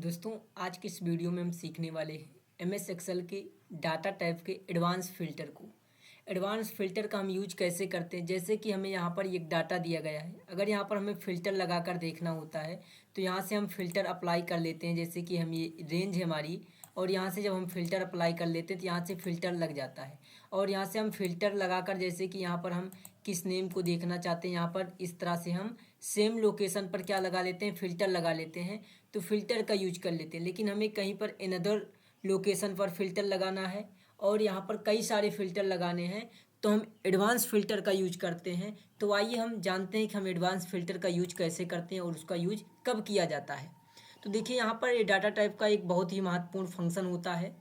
दोस्तों आज की इस वीडियो में हम सीखने वाले हैं एमएस एक्सेल के डाटा टाइप के एडवांस फ़िल्टर को। एडवांस फ़िल्टर का हम यूज कैसे करते हैं, जैसे कि हमें यहाँ पर एक डाटा दिया गया है। अगर यहाँ पर हमें फ़िल्टर लगाकर देखना होता है तो यहाँ से हम फ़िल्टर अप्लाई कर लेते हैं। जैसे कि हम ये रेंज है हमारी, और यहाँ से जब हम फ़िल्टर अप्लाई कर लेते हैं तो यहाँ से फ़िल्टर लग जाता है। और यहाँ से हम फ़िल्टर लगाकर जैसे कि यहाँ पर हम किस नेम को देखना चाहते हैं, यहाँ पर इस तरह से हम सेम लोकेशन पर क्या लगा लेते हैं, फ़िल्टर लगा लेते हैं। तो फ़िल्टर का यूज कर लेते हैं। लेकिन हमें कहीं पर अनदर लोकेशन पर फ़िल्टर लगाना है और यहाँ पर कई सारे फ़िल्टर लगाने हैं, तो हम एडवांस फ़िल्टर का यूज करते हैं। तो आइए हम जानते हैं कि हम एडवांस फ़िल्टर का यूज कैसे करते हैं और उसका यूज कब किया जाता है। तो देखिए यहाँ पर ये डाटा टाइप का एक बहुत ही महत्वपूर्ण फंक्शन होता है,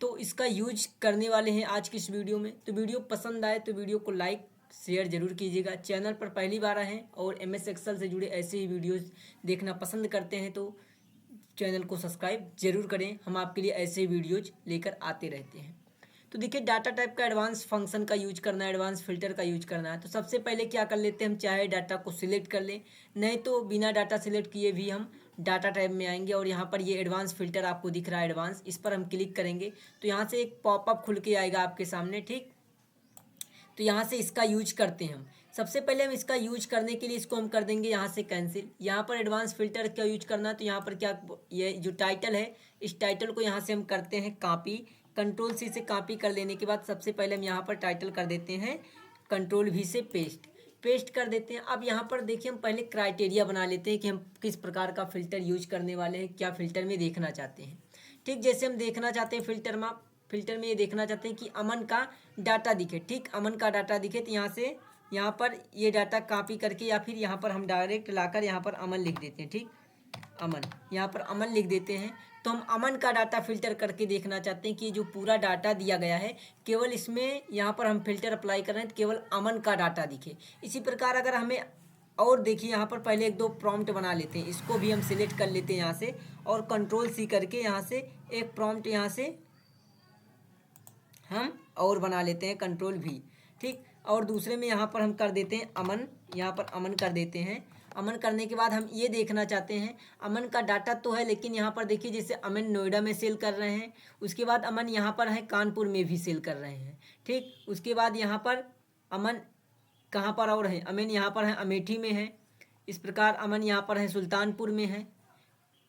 तो इसका यूज करने वाले हैं आज की इस वीडियो में। तो वीडियो पसंद आए तो वीडियो को लाइक शेयर जरूर कीजिएगा। चैनल पर पहली बार आए हैं और एमएस एक्सेल से जुड़े ऐसे ही वीडियोस देखना पसंद करते हैं तो चैनल को सब्सक्राइब जरूर करें। हम आपके लिए ऐसे ही वीडियोज लेकर आते रहते हैं। तो देखिए डाटा टाइप का एडवांस फंक्शन का यूज करना है, एडवांस फिल्टर का यूज करना है। तो सबसे पहले क्या कर लेते हैं, हम चाहे डाटा को सिलेक्ट कर लें, नहीं तो बिना डाटा सिलेक्ट किए भी हम डाटा टाइप में आएंगे। और यहाँ पर ये एडवांस फिल्टर आपको दिख रहा है एडवांस, इस पर हम क्लिक करेंगे तो यहाँ से एक पॉपअप खुल के आएगा आपके सामने। ठीक, तो यहाँ से इसका यूज करते हैं हम। सबसे पहले हम इसका यूज करने के लिए इसको हम कर देंगे यहाँ से कैंसिल। यहाँ पर एडवांस फिल्टर का यूज करना है तो यहाँ पर क्या, ये जो टाइटल है इस टाइटल को यहाँ से हम करते हैं कॉपी। कंट्रोल सी से कॉपी कर लेने के बाद सबसे पहले हम यहाँ पर टाइटल कर देते हैं कंट्रोल वी से पेस्ट कर देते हैं। अब यहाँ पर देखिए हम पहले क्राइटेरिया बना लेते हैं कि हम किस प्रकार का फ़िल्टर यूज करने वाले हैं, क्या फ़िल्टर में देखना चाहते हैं। ठीक, जैसे हम देखना चाहते हैं फ़िल्टर में ये देखना चाहते हैं कि अमन का डाटा दिखे। ठीक, अमन का डाटा दिखे तो यहाँ से यहाँ पर ये डाटा कॉपी करके या फिर यहाँ पर हम डायरेक्ट लाकर यहाँ पर अमन लिख देते हैं। ठीक, अमन, यहाँ पर अमन लिख देते हैं। तो हम अमन का डाटा फिल्टर करके देखना चाहते हैं कि जो पूरा डाटा दिया गया है केवल इसमें यहाँ पर हम फिल्टर अप्लाई कर रहे हैं तो केवल अमन का डाटा दिखे। इसी प्रकार अगर हमें और देखिए यहाँ पर पहले एक दो प्रॉम्प्ट बना लेते हैं, इसको भी हम सिलेक्ट कर लेते हैं यहाँ से और कंट्रोल सी करके यहाँ से एक प्रॉम्प्ट यहाँ से हम और बना लेते हैं कंट्रोल भी। ठीक, और दूसरे में यहाँ पर हम कर देते हैं अमन, यहाँ पर अमन कर देते हैं। अमन करने के बाद हम ये देखना चाहते हैं अमन का डाटा तो है, लेकिन यहाँ पर देखिए जैसे अमन नोएडा में सेल कर रहे हैं, उसके बाद अमन यहाँ पर है कानपुर में भी सेल कर रहे हैं। ठीक, उसके बाद यहाँ पर अमन कहाँ पर और है, अमन यहाँ पर है अमेठी में है। इस प्रकार अमन यहाँ पर है सुल्तानपुर में है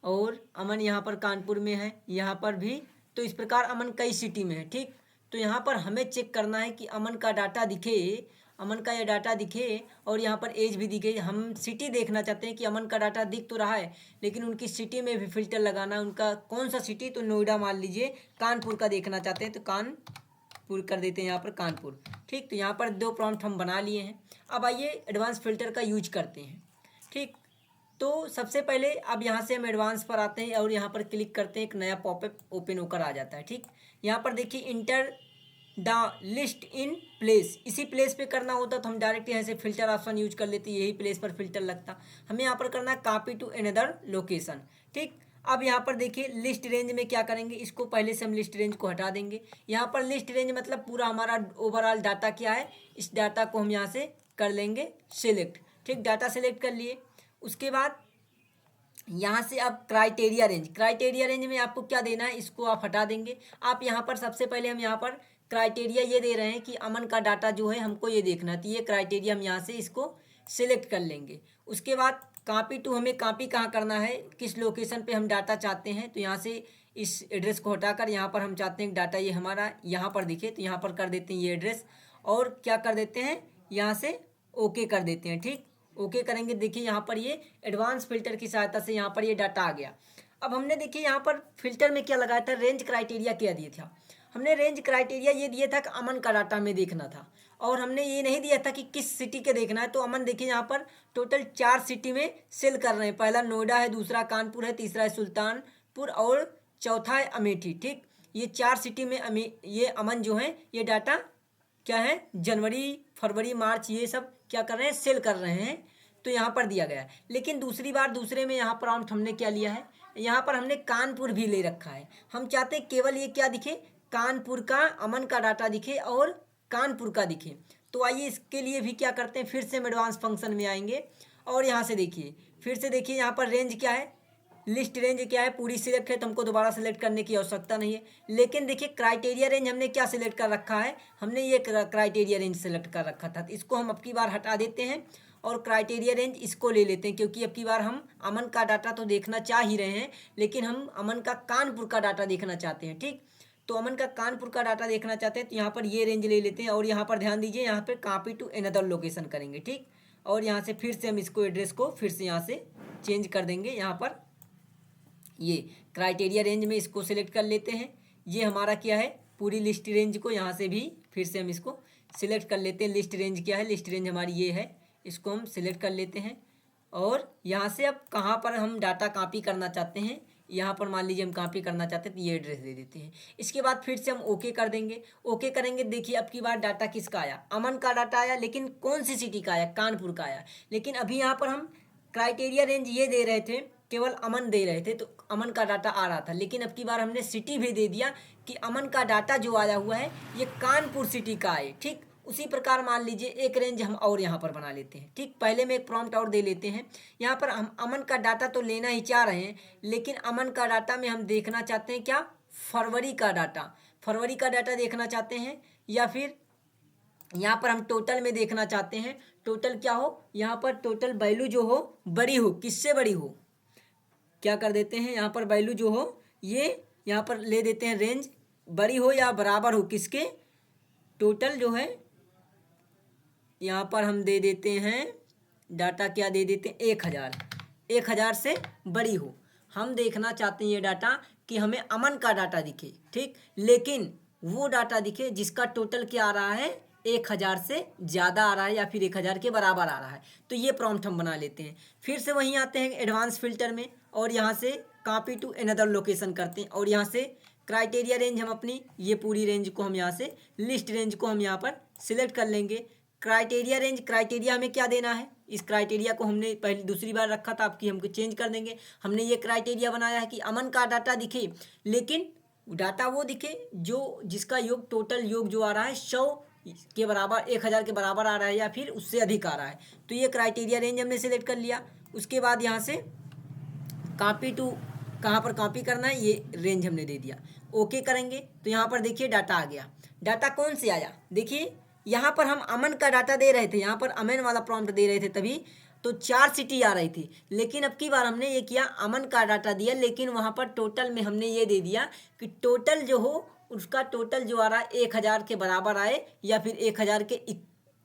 और अमन यहाँ पर कानपुर में है, यहाँ पर भी। तो इस प्रकार अमन कई सिटी में है। ठीक, तो यहाँ पर हमें चेक करना है कि अमन का डाटा दिखे, अमन का ये डाटा दिखे और यहाँ पर एज भी दिखे। हम सिटी देखना चाहते हैं कि अमन का डाटा दिख तो रहा है लेकिन उनकी सिटी में भी फिल्टर लगाना है। उनका कौन सा सिटी, तो नोएडा मान लीजिए, कानपुर का देखना चाहते हैं तो कानपुर कर देते हैं यहाँ पर कानपुर। ठीक, तो यहाँ पर दो प्रॉम्प्ट हम बना लिए हैं। अब आइए एडवांस फिल्टर का यूज करते हैं। ठीक, तो सबसे पहले अब यहाँ से हम एडवांस पर आते हैं और यहाँ पर क्लिक करते हैं, एक नया पॉपअप ओपन होकर आ जाता है। ठीक, यहाँ पर देखिए enter the list in place, इसी प्लेस पे करना होता तो हम डायरेक्ट यहाँ से फिल्टर ऑप्शन यूज कर लेते, यही प्लेस पर फिल्टर लगता। हमें यहाँ पर करना है कॉपी टू अनदर लोकेशन। ठीक, अब यहाँ पर देखिए लिस्ट रेंज में क्या करेंगे, इसको पहले से हम लिस्ट रेंज को हटा देंगे। यहाँ पर लिस्ट रेंज मतलब पूरा हमारा ओवरऑल डाटा क्या है, इस डाटा को हम यहाँ से कर लेंगे सिलेक्ट। ठीक, डाटा सिलेक्ट कर लिए। उसके बाद यहाँ से अब क्राइटेरिया रेंज में आपको क्या देना है, इसको आप हटा देंगे। आप यहाँ पर सबसे पहले हम यहाँ पर क्राइटेरिया ये दे रहे हैं कि अमन का डाटा जो है हमको ये देखना है, तो ये क्राइटेरिया हम यहाँ से इसको सिलेक्ट कर लेंगे। उसके बाद कॉपी टू, हमें कॉपी कहाँ करना है, किस लोकेशन पे हम डाटा चाहते हैं, तो यहाँ से इस एड्रेस को हटाकर यहाँ पर हम चाहते हैं डाटा ये हमारा यहाँ पर दिखे, तो यहाँ पर कर देते हैं ये एड्रेस और क्या कर देते हैं यहाँ से ओके कर देते हैं। ठीक, ओके करेंगे, देखिए यहाँ पर ये एडवांस फिल्टर की सहायता से यहाँ पर ये डाटा आ गया। अब हमने देखिए यहाँ पर फिल्टर में क्या लगाया था, रेंज क्राइटेरिया क्या दिया था। हमने रेंज क्राइटेरिया ये दिया था कि अमन का डाटा में देखना था और हमने ये नहीं दिया था कि किस सिटी के देखना है। तो अमन देखिए यहाँ पर टोटल 4 सिटी में सेल कर रहे हैं, पहला नोएडा है, दूसरा कानपुर है, तीसरा है सुल्तानपुर और चौथा है अमेठी। ठीक, ये 4 सिटी में ये अमन जो है ये डाटा क्या है, जनवरी फरवरी मार्च ये सब क्या कर रहे हैं, सेल कर रहे हैं। तो यहाँ पर दिया गया है। लेकिन दूसरी बार दूसरे में यहाँ प्रॉम्प्ट हमने क्या लिया है, यहाँ पर हमने कानपुर भी ले रखा है। हम चाहते हैं केवल ये क्या दिखे, कानपुर का अमन का डाटा दिखे और कानपुर का दिखे। तो आइए इसके लिए भी क्या करते हैं, फिर से हम एडवांस फंक्शन में आएंगे और यहाँ से देखिए फिर से देखिए यहाँ पर रेंज क्या है, लिस्ट रेंज क्या है, पूरी सिलेक्ट है तो हमको दोबारा सिलेक्ट करने की आवश्यकता नहीं है। लेकिन देखिए क्राइटेरिया रेंज हमने क्या सिलेक्ट कर रखा है, हमने ये क्राइटेरिया रेंज सेलेक्ट कर रखा था, तो इसको हम अब की बार हटा देते हैं और क्राइटेरिया रेंज इसको ले लेते हैं, क्योंकि अब की बार हम अमन का डाटा तो देखना चाह ही रहे हैं, लेकिन हम अमन का कानपुर का डाटा देखना चाहते हैं। ठीक, तो अमन का कानपुर का डाटा देखना चाहते हैं तो यहाँ पर ये रेंज ले लेते हैं और यहाँ पर ध्यान दीजिए, यहाँ पर कॉपी टू अनदर लोकेशन करेंगे। ठीक, और यहाँ से फिर से हम इसको एड्रेस को फिर से यहाँ से चेंज कर देंगे। यहाँ पर ये क्राइटेरिया रेंज में इसको सिलेक्ट कर लेते हैं। ये हमारा क्या है, पूरी लिस्ट रेंज को यहाँ से भी फिर से हम इसको सिलेक्ट कर लेते हैं। लिस्ट रेंज क्या है, लिस्ट रेंज हमारी ये है, इसको हम सिलेक्ट कर लेते हैं। और यहाँ से अब कहाँ पर हम डाटा कॉपी करना चाहते हैं, यहाँ पर मान लीजिए हम कॉपी करना चाहते हैं तो ये एड्रेस दे देते हैं। इसके बाद फिर से हम ओके कर देंगे। ओके करेंगे, देखिए अब की बार डाटा किसका आया, अमन का डाटा आया, लेकिन कौन सी सिटी का आया, कानपुर का आया। लेकिन अभी यहाँ पर हम क्राइटेरिया रेंज ये दे रहे थे, केवल अमन दे रहे थे, तो अमन का डाटा आ रहा था। लेकिन अब की बार हमने सिटी भी दे दिया कि अमन का डाटा जो आया हुआ है ये कानपुर सिटी का आए। ठीक, उसी प्रकार मान लीजिए एक रेंज हम और यहाँ पर बना लेते हैं। ठीक, पहले में एक प्रॉम्प्ट और दे लेते हैं। यहाँ पर हम अमन का डाटा तो लेना ही चाह रहे हैं, लेकिन अमन का डाटा में हम देखना चाहते हैं क्या, फरवरी का डाटा, फरवरी का डाटा देखना चाहते हैं, या फिर यहाँ पर हम टोटल में देखना चाहते हैं। टोटल क्या हो, यहाँ पर टोटल वैल्यू जो हो बड़ी हो, किससे बड़ी हो, क्या कर देते हैं, यहाँ पर वैल्यू जो हो ये यहाँ पर ले देते हैं, रेंज बड़ी हो या बराबर हो किसके, टोटल जो है यहाँ पर हम दे देते हैं डाटा, क्या दे देते हैं, 1000, 1000 से बड़ी हो। हम देखना चाहते हैं ये डाटा कि हमें अमन का डाटा दिखे। ठीक, लेकिन वो डाटा दिखे जिसका टोटल क्या आ रहा है, 1000 से ज़्यादा आ रहा है या फिर 1000 के बराबर आ रहा है। तो ये प्रॉम्प्ट हम बना लेते हैं। फिर से वहीं आते हैं एडवांस फिल्टर में और यहाँ से कॉपी टू अनदर लोकेशन करते हैं और यहाँ से क्राइटेरिया रेंज हम अपनी ये पूरी रेंज को हम यहाँ से लिस्ट रेंज को हम यहाँ पर सिलेक्ट कर लेंगे। क्राइटेरिया रेंज, क्राइटेरिया हमें क्या देना है, इस क्राइटेरिया को हमने पहले दूसरी बार रखा था, आपकी हमको चेंज कर देंगे। हमने ये क्राइटेरिया बनाया है कि अमन का डाटा दिखे, लेकिन डाटा वो दिखे जो जिसका योग, टोटल योग जो आ रहा है 100 के बराबर, 1000 के बराबर आ रहा है या फिर उससे अधिक आ रहा है। तो ये क्राइटेरिया रेंज हमने सेलेक्ट कर लिया। उसके बाद यहाँ से कॉपी टू, कहाँ पर कॉपी करना है, ये रेंज हमने दे दिया। ओके करेंगे तो यहाँ पर देखिए डाटा आ गया। डाटा कौन से आया, देखिए यहाँ पर हम अमन का डाटा दे रहे थे, यहाँ पर अमन वाला प्रॉम्प्ट दे रहे थे तभी तो 4 सिटी आ रही थी। लेकिन अब की बार हमने ये किया, अमन का डाटा दिया, लेकिन वहाँ पर टोटल में हमने ये दे दिया कि टोटल जो हो उसका टोटल जो आ रहा है 1000 के बराबर आए या फिर 1000 के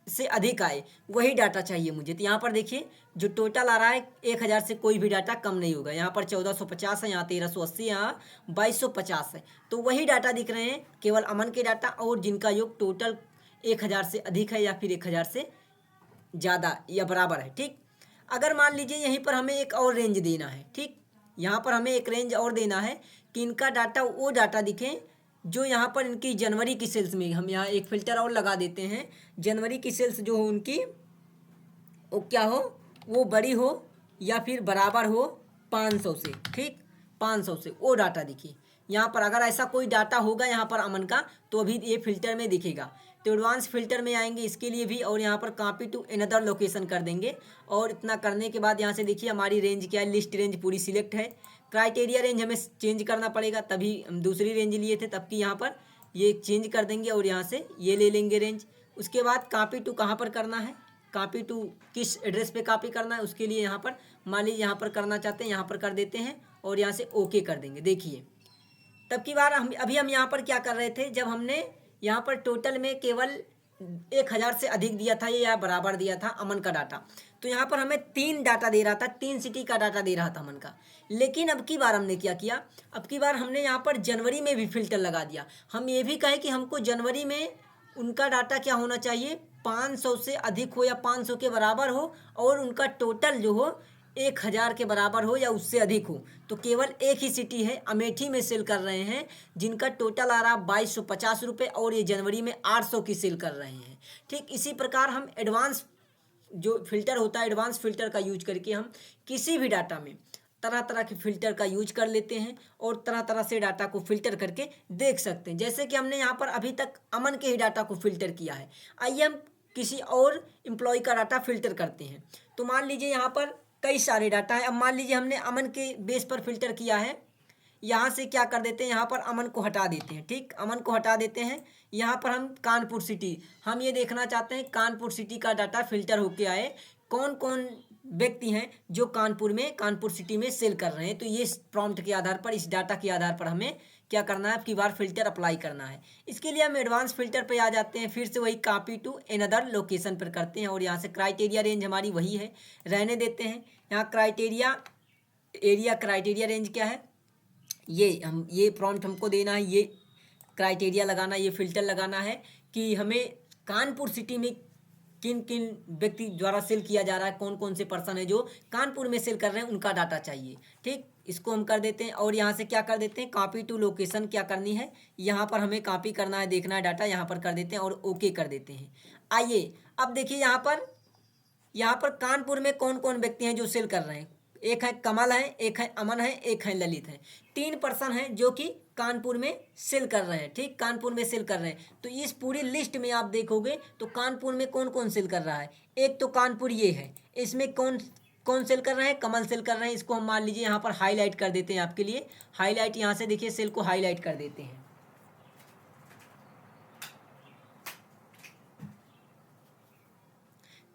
से अधिक आए, वही डाटा चाहिए मुझे। तो यहाँ पर देखिए जो टोटल आ रहा है 1000 से कोई भी डाटा कम नहीं होगा। यहाँ पर 1450 है, यहाँ 1380, यहाँ 2250 है। तो वही डाटा दिख रहे हैं, केवल अमन के डाटा और जिनका योग टोटल 1000 से अधिक है या फिर 1000 से ज़्यादा या बराबर है। ठीक, अगर मान लीजिए यहीं पर हमें एक और रेंज देना है। ठीक, यहाँ पर हमें एक रेंज और देना है कि इनका डाटा वो डाटा दिखे जो यहाँ पर इनकी जनवरी की सेल्स में, हम यहाँ एक फ़िल्टर और लगा देते हैं, जनवरी की सेल्स जो हो उनकी वो क्या हो, वो बड़ी हो या फिर बराबर हो 500 से। ठीक, 500 से वो डाटा दिखे। यहाँ पर अगर ऐसा कोई डाटा होगा यहाँ पर अमन का तो अभी ये फिल्टर में दिखेगा। तो एडवांस फिल्टर में आएंगे इसके लिए भी और यहाँ पर कॉपी टू अनदर लोकेशन कर देंगे। और इतना करने के बाद यहाँ से देखिए हमारी रेंज क्या है, लिस्ट रेंज पूरी सिलेक्ट है। क्राइटेरिया रेंज हमें चेंज करना पड़ेगा, तभी हम दूसरी रेंज लिए थे, तब की यहाँ पर ये चेंज कर देंगे और यहाँ से ये ले लेंगे रेंज। उसके बाद कॉपी टू कहाँ पर करना है, कॉपी टू किस एड्रेस पे कॉपी करना है, उसके लिए यहाँ पर मान लीजिए यहाँ पर करना चाहते हैं, यहाँ पर कर देते हैं और यहाँ से ओके कर देंगे। देखिए तब की बार हम अभी हम यहाँ पर क्या कर रहे थे, जब हमने यहाँ पर टोटल में केवल 1000 से अधिक दिया था या बराबर दिया था अमन का डाटा, तो यहाँ पर हमें 3 डाटा दे रहा था, 3 सिटी का डाटा दे रहा था अमन का। लेकिन अब की बार हमने क्या किया, अब की बार हमने यहाँ पर जनवरी में भी फिल्टर लगा दिया। हम ये भी कहें कि हमको जनवरी में उनका डाटा क्या होना चाहिए, 500 से अधिक हो या 500 के बराबर हो और उनका टोटल जो हो 1000 के बराबर हो या उससे अधिक हो। तो केवल एक ही सिटी है, अमेठी में सेल कर रहे हैं, जिनका टोटल आ रहा 2250 रुपये और ये जनवरी में 800 की सेल कर रहे हैं। ठीक इसी प्रकार हम एडवांस जो फिल्टर होता है, एडवांस फिल्टर का यूज करके हम किसी भी डाटा में तरह तरह के फिल्टर का यूज कर लेते हैं और तरह तरह से डाटा को फिल्टर करके देख सकते हैं। जैसे कि हमने यहाँ पर अभी तक अमन के ही डाटा को फिल्टर किया है, आइए हम किसी और एम्प्लॉय का डाटा फिल्टर करते हैं। तो मान लीजिए यहाँ पर कई सारे डाटा हैं। अब मान लीजिए हमने अमन के बेस पर फिल्टर किया है, यहाँ से क्या कर देते हैं, यहाँ पर अमन को हटा देते हैं। ठीक, अमन को हटा देते हैं। यहाँ पर हम कानपुर सिटी, हम ये देखना चाहते हैं कानपुर सिटी का डाटा फिल्टर होके आए, कौन कौन व्यक्ति हैं जो कानपुर सिटी में सेल कर रहे हैं। तो ये प्रॉम्प्ट के आधार पर, इस डाटा के आधार पर हमें क्या करना है, अब की बार फिल्टर अप्लाई करना है। इसके लिए हम एडवांस फिल्टर पे आ जाते हैं, फिर से वही कॉपी टू अनदर लोकेशन पर करते हैं और यहाँ से क्राइटेरिया रेंज हमारी वही है, रहने देते हैं। यहाँ क्राइटेरिया एरिया, क्राइटेरिया रेंज क्या है, ये प्रॉम्प्ट हमको देना है, ये क्राइटेरिया लगाना, ये फिल्टर लगाना है कि हमें कानपुर सिटी में किन किन व्यक्ति द्वारा सेल किया जा रहा है, कौन कौन से पर्सन है जो कानपुर में सेल कर रहे हैं, उनका डाटा चाहिए। ठीक, इसको हम कर देते हैं और यहाँ से क्या कर देते हैं, कॉपी टू लोकेशन क्या करनी है, यहाँ पर हमें कॉपी करना है, देखना है डाटा, यहाँ पर कर देते हैं और ओके कर देते हैं। आइए अब देखिए यहाँ पर कानपुर में कौन कौन व्यक्ति हैं जो सेल कर रहे हैं। एक है कमल है, एक है अमन है, एक है ललित है, 3 पर्सन हैं जो कि कानपुर में सेल कर रहे हैं। ठीक, कानपुर में सेल कर रहे हैं। तो इस पूरी लिस्ट में आप देखोगे तो कानपुर में कौन कौन सेल कर रहा है। एक तो कानपुर ये है, इसमें कौन कौन सेल कर रहे हैं, कमल सेल कर रहे हैं। इसको हम मान लीजिए यहाँ पर हाईलाइट कर देते हैं आपके लिए, हाईलाइट यहाँ से देखिए सेल को हाईलाइट कर देते हैं।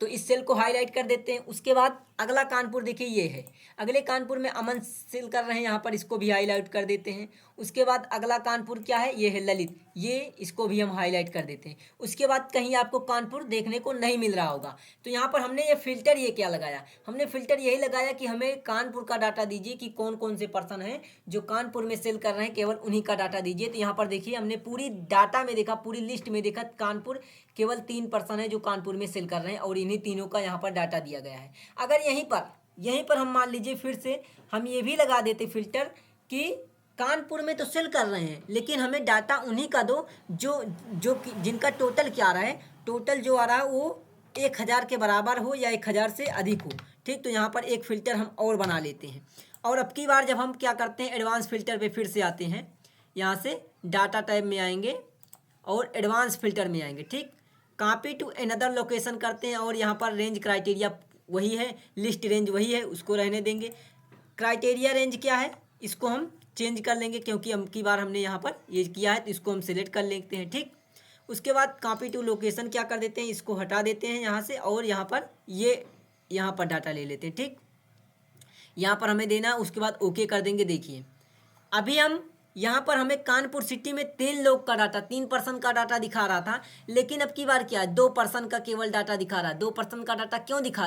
तो इस सेल को हाईलाइट कर देते हैं। उसके बाद अगला कानपुर देखिए ये है, अगले कानपुर में अमन सेल कर रहे हैं, यहाँ पर इसको भी हाईलाइट कर देते हैं। उसके बाद अगला कानपुर क्या है, ये है ललित, ये इसको भी हम हाईलाइट कर देते हैं। उसके बाद कहीं आपको कानपुर देखने को नहीं मिल रहा होगा, तो यहाँ पर हमने ये फिल्टर ये क्या लगाया, हमने फिल्टर यही लगाया कि हमें कानपुर का डाटा दीजिए कि कौन कौन से पर्सन हैं जो कानपुर में सेल कर रहे हैं, केवल उन्हीं का डाटा दीजिए। तो यहाँ पर देखिए हमने पूरी डाटा में देखा, पूरी लिस्ट में देखा, कानपुर केवल 3 पर्सन है जो कानपुर में सेल कर रहे हैं और इन्हीं तीनों का यहाँ पर डाटा दिया गया है। अगर यहीं पर हम मान लीजिए फिर से हम ये भी लगा देते फिल्टर कि कानपुर में तो सेल कर रहे हैं लेकिन हमें डाटा उन्हीं का दो जो जिनका टोटल क्या आ रहा है, टोटल जो आ रहा है वो 1000 के बराबर हो या 1000 से अधिक हो। ठीक, तो यहाँ पर एक फ़िल्टर हम और बना लेते हैं। और अब की बार जब हम क्या करते हैं, एडवांस फ़िल्टर पे फिर से आते हैं, यहाँ से डाटा टैब में आएंगे और एडवांस फ़िल्टर में आएंगे। ठीक, कॉपी टू अनदर लोकेशन करते हैं और यहाँ पर रेंज क्राइटेरिया वही है, लिस्ट रेंज वही है, उसको रहने देंगे। क्राइटेरिया रेंज क्या है, इसको हम चेंज कर लेंगे क्योंकि अब की बार हमने यहाँ पर ये किया है, तो इसको हम सिलेक्ट कर लेते हैं। ठीक, उसके बाद कॉपी टू लोकेशन क्या कर देते हैं, इसको हटा देते हैं यहाँ से और यहाँ पर यहाँ पर डाटा ले लेते हैं। ठीक, यहाँ पर हमें देना, उसके बाद ओके कर देंगे। देखिए अभी हम यहाँ पर हमें कानपुर सिटी में 3 लोग का डाटा, 3 पर्सन का डाटा दिखा रहा था, लेकिन अब की बार क्या है, 2 पर्सन का केवल डाटा दिखा रहा है। 2 पर्सन का डाटा क्यों दिखा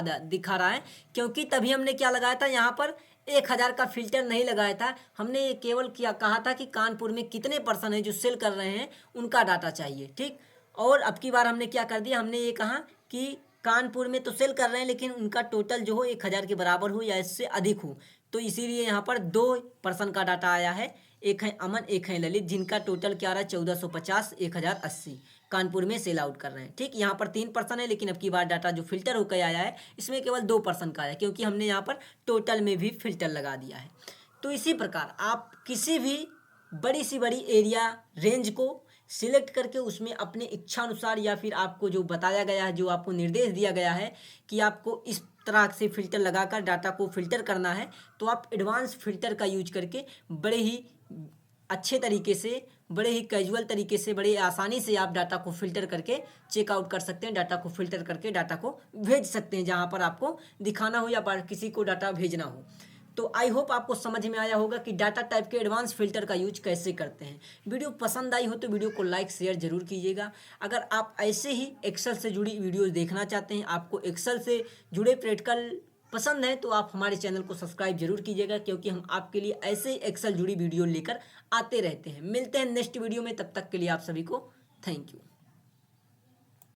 रहा है, क्योंकि तभी हमने क्या लगाया था, यहाँ पर 1000 का फिल्टर नहीं लगाया था। हमने ये केवल क्या कहा था कि कानपुर में कितने पर्सन हैं जो सेल कर रहे हैं, उनका डाटा चाहिए। ठीक, और अब की बार हमने क्या कर दिया, हमने ये कहा कि कानपुर में तो सेल कर रहे हैं लेकिन उनका टोटल जो हो 1000 के बराबर हो या इससे अधिक हो। तो इसीलिए यहाँ पर 2 पर्सन का डाटा आया है, एक है अमन, एक है ललित, जिनका टोटल क्या रहा है 1450, 1080 कानपुर में सेल आउट कर रहे हैं। ठीक, यहाँ पर 3 पर्सन है लेकिन अब की बार डाटा जो फिल्टर होकर आया है इसमें केवल 2 पर्सन का आया है, क्योंकि हमने यहाँ पर टोटल में भी फिल्टर लगा दिया है। तो इसी प्रकार आप किसी भी बड़ी सी बड़ी एरिया रेंज को सिलेक्ट करके उसमें अपने इच्छा अनुसार या फिर आपको जो बताया गया है, जो आपको निर्देश दिया गया है कि आपको इस तरह से फिल्टर लगाकर डाटा को फिल्टर करना है, तो आप एडवांस फिल्टर का यूज करके बड़े ही अच्छे तरीके से, बड़े ही कैजुअल तरीके से, बड़े आसानी से आप डाटा को फिल्टर करके चेकआउट कर सकते हैं, डाटा को फिल्टर करके डाटा को भेज सकते हैं जहां पर आपको दिखाना हो या किसी को डाटा भेजना हो। तो आई होप आपको समझ में आया होगा कि डाटा टाइप के एडवांस फिल्टर का यूज कैसे करते हैं। वीडियो पसंद आई हो तो वीडियो को लाइक शेयर जरूर कीजिएगा। अगर आप ऐसे ही एक्सेल से जुड़ी वीडियोस देखना चाहते हैं, आपको एक्सेल से जुड़े प्रैक्टिकल पसंद है, तो आप हमारे चैनल को सब्सक्राइब जरूर कीजिएगा, क्योंकि हम आपके लिए ऐसे ही एक्सेल जुड़ी वीडियो लेकर आते रहते हैं। मिलते हैं नेक्स्ट वीडियो में, तब तक के लिए आप सभी को थैंक यू।